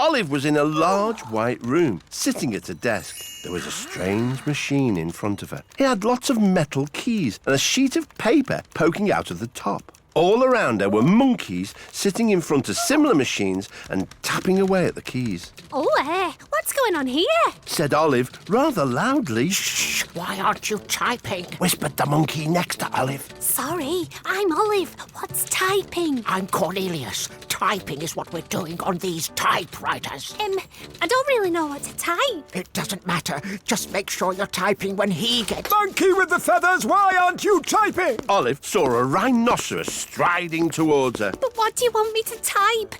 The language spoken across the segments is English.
Olive was in a large white room, sitting at a desk. There was a strange machine in front of her. It had lots of metal keys and a sheet of paper poking out of the top. All around her were monkeys sitting in front of similar machines and tapping away at the keys. Oh, what's going on here? Said Olive rather loudly. Shh! Why aren't you typing? Whispered the monkey next to Olive. Sorry, I'm Olive. What's typing? I'm Cornelius. Typing is what we're doing on these typewriters. I don't really know what to type. It doesn't matter. Just make sure you're typing when he gets... Monkey with the feathers, why aren't you typing? Olive saw a rhinoceros striding towards her. But what do you want me to type,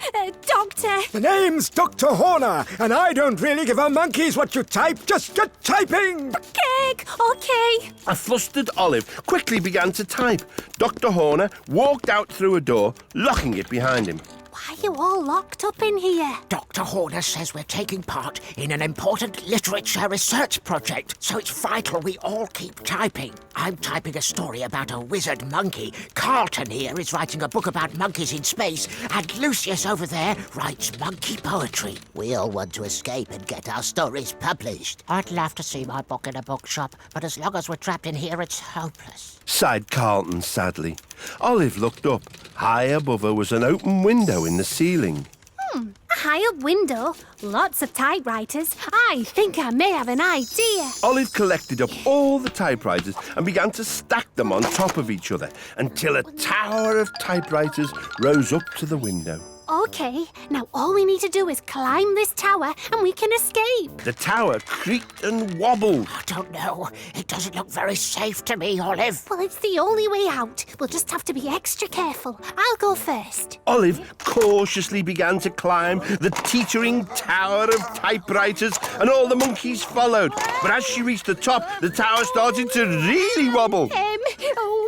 Doctor? The name's Dr. Horner, and I don't really give a monkeys what you type. Just get typing. Cake, okay. A flustered Olive quickly began to type. Dr. Horner walked out through a door, locking it behind him. Why are you all locked up in here? Dr. Horner says we're taking part in an important literature research project, so it's vital we all keep typing. I'm typing a story about a wizard monkey. Carlton here is writing a book about monkeys in space, and Lucius over there writes monkey poetry. We all want to escape and get our stories published. I'd love to see my book in a bookshop, but as long as we're trapped in here, it's hopeless. Sighed Carlton sadly. Olive looked up. High above her was an open window in the ceiling. A high-up window, lots of typewriters. I think I may have an idea. Olive collected up all the typewriters and began to stack them on top of each other until a tower of typewriters rose up to the window. Okay, now all we need to do is climb this tower and we can escape. The tower creaked and wobbled. I don't know. It doesn't look very safe to me, Olive. Well, it's the only way out. We'll just have to be extra careful. I'll go first. Olive cautiously began to climb the teetering tower of typewriters, and all the monkeys followed. But as she reached the top, the tower started to really wobble.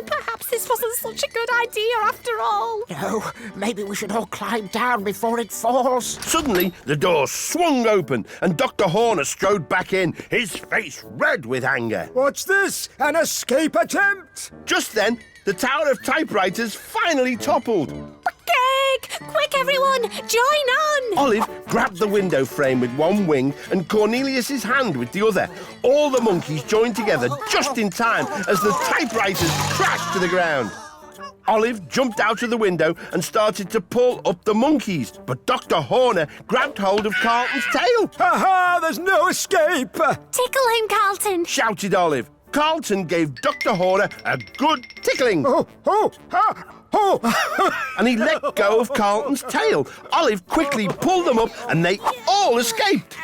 Perhaps this wasn't such a good idea after all. No, maybe we should all climb down before it falls. Suddenly, the door swung open, and Dr. Horner strode back in, his face red with anger. What's this? An escape attempt? Just then, the tower of typewriters finally toppled. Cake! Quick, everyone! Join on! Olive grabbed the window frame with one wing and Cornelius's hand with the other. All the monkeys joined together just in time as the typewriters crashed to the ground. Olive jumped out of the window and started to pull up the monkeys, but Dr. Horner grabbed hold of Carlton's tail. Ha-ha! There's no escape! Tickle him, Carlton! Shouted Olive. Carlton gave Dr. Horner a good tickling. And he let go of Carlton's tail. Olive quickly pulled them up and they all escaped.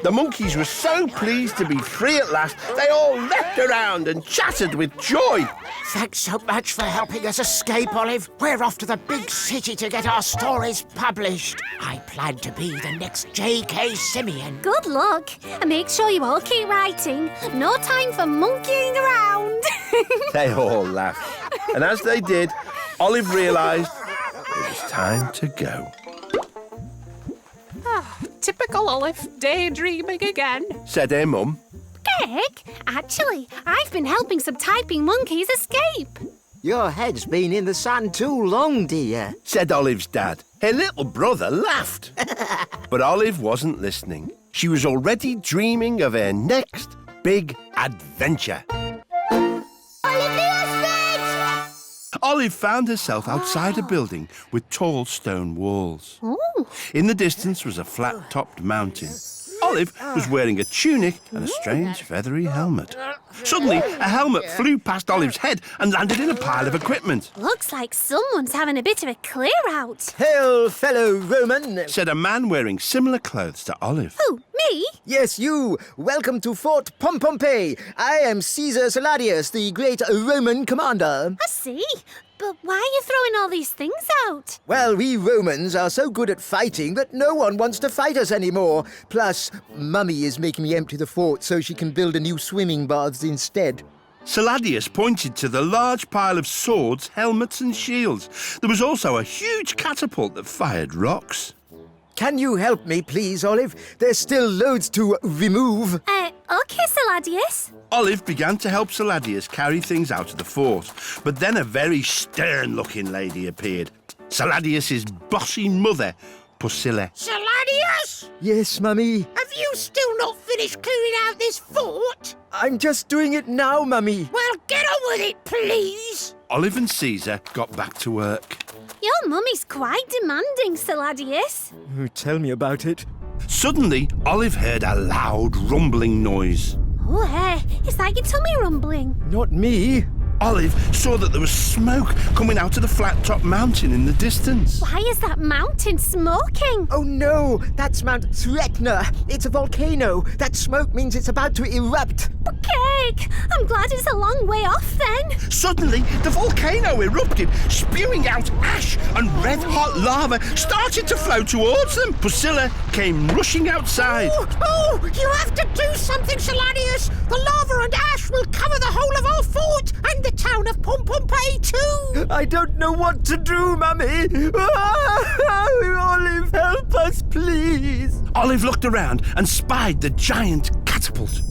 The monkeys were so pleased to be free at last, they all leapt around and chattered with joy. Thanks so much for helping us escape, Olive. We're off to the big city to get our stories published. I plan to be the next J.K. Simeon. Good luck. And make sure you all keep writing. No time for monkeying around. They all laughed. And as they did, Olive realised it was time to go. Typical Olive, daydreaming again. Said her mum. Cake? Actually, I've been helping some typing monkeys escape. Your head's been in the sand too long, dear. Said Olive's dad. Her little brother laughed. But Olive wasn't listening. She was already dreaming of her next big adventure. Olive found herself outside a building with tall stone walls. Ooh. In the distance was a flat-topped mountain. Olive was wearing a tunic and a strange feathery helmet. Suddenly, a helmet flew past Olive's head and landed in a pile of equipment. Looks like someone's having a bit of a clear-out. Hail, fellow Roman. Said a man wearing similar clothes to Olive. Who, me? Yes, you. Welcome to Fort Pompeii. I am Caesar Saladius, the great Roman commander. I see. But why are you throwing all these things out? Well, we Romans are so good at fighting that no one wants to fight us anymore. Plus, Mummy is making me empty the fort so she can build a new swimming baths instead. Saladius pointed to the large pile of swords, helmets and shields. There was also a huge catapult that fired rocks. Can you help me, please, Olive? There's still loads to remove. Okay, Saladius. Olive began to help Saladius carry things out of the fort, but then a very stern-looking lady appeared. Saladius's bossy mother, Pusilla. Saladius! Saladius? Yes, Mummy. Have you still not finished clearing out this fort? I'm just doing it now, Mummy. Well, get on with it, please. Olive and Caesar got back to work. Your mummy's quite demanding, Saladius. Oh, tell me about it. Suddenly, Olive heard a loud rumbling noise. Oh, hey, it's like your tummy rumbling. Not me. Olive saw that there was smoke coming out of the flat-top mountain in the distance. Why is that mountain smoking? Oh no, that's Mount Etna. It's a volcano. That smoke means it's about to erupt. Cake! I'm glad it's a long way off then. Suddenly, the volcano erupted, spewing out ash, and red-hot lava started to flow towards them. Priscilla came rushing outside. Oh, you have to do something, Saladius. The lava and ash will cover the whole of our fort and the town of Pompeii too. I don't know what to do, Mummy. Olive, help us, please. Olive looked around and spied the giant catapult.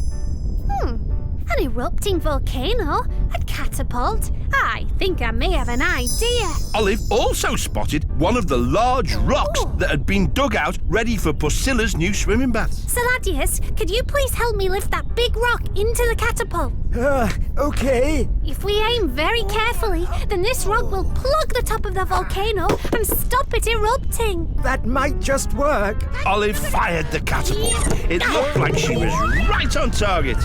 An erupting volcano? A catapult? I think I may have an idea. Olive also spotted one of the large rocks that had been dug out ready for Priscilla's new swimming bath. Saladius, could you please help me lift that big rock into the catapult? Okay. If we aim very carefully, then this rock will plug the top of the volcano and stop it erupting. That might just work. Olive fired the catapult. It looked like she was right on target.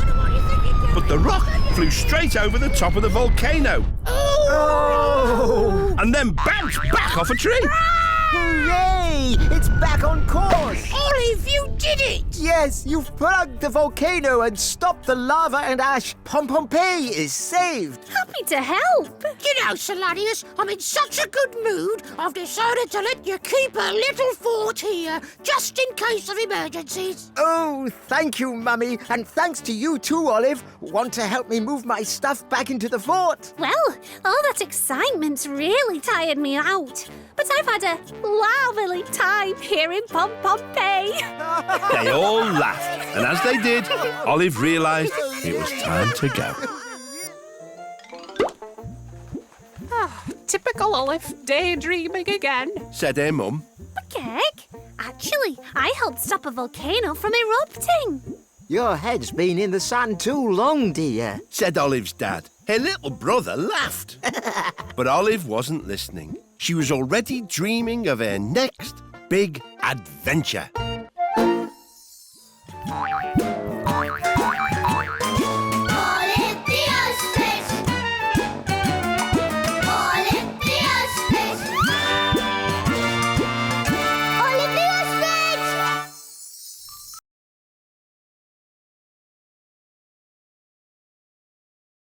But the rock flew straight over the top of the volcano. Oh! And then bounced back off a tree. Hooray! It's back on course. Olive, you did it. Yes, you've plugged the volcano and stopped the lava and ash. Pompeii is saved. Happy to help. You know, Saladius, I'm in such a good mood, I've decided to let you keep a little fort here, just in case of emergencies. Oh, thank you, Mummy. And thanks to you too, Olive. Want to help me move my stuff back into the fort? Well, all that excitement's really tired me out. But I've had a lovely time here in Pompeii. They all laughed. And as they did, Olive realised it was time to go. Typical Olive, daydreaming again. Said her mum. Cake? Actually, I helped stop a volcano from erupting. Your head's been in the sand too long, dear. Said Olive's dad. Her little brother laughed. But Olive wasn't listening. She was already dreaming of her next big adventure.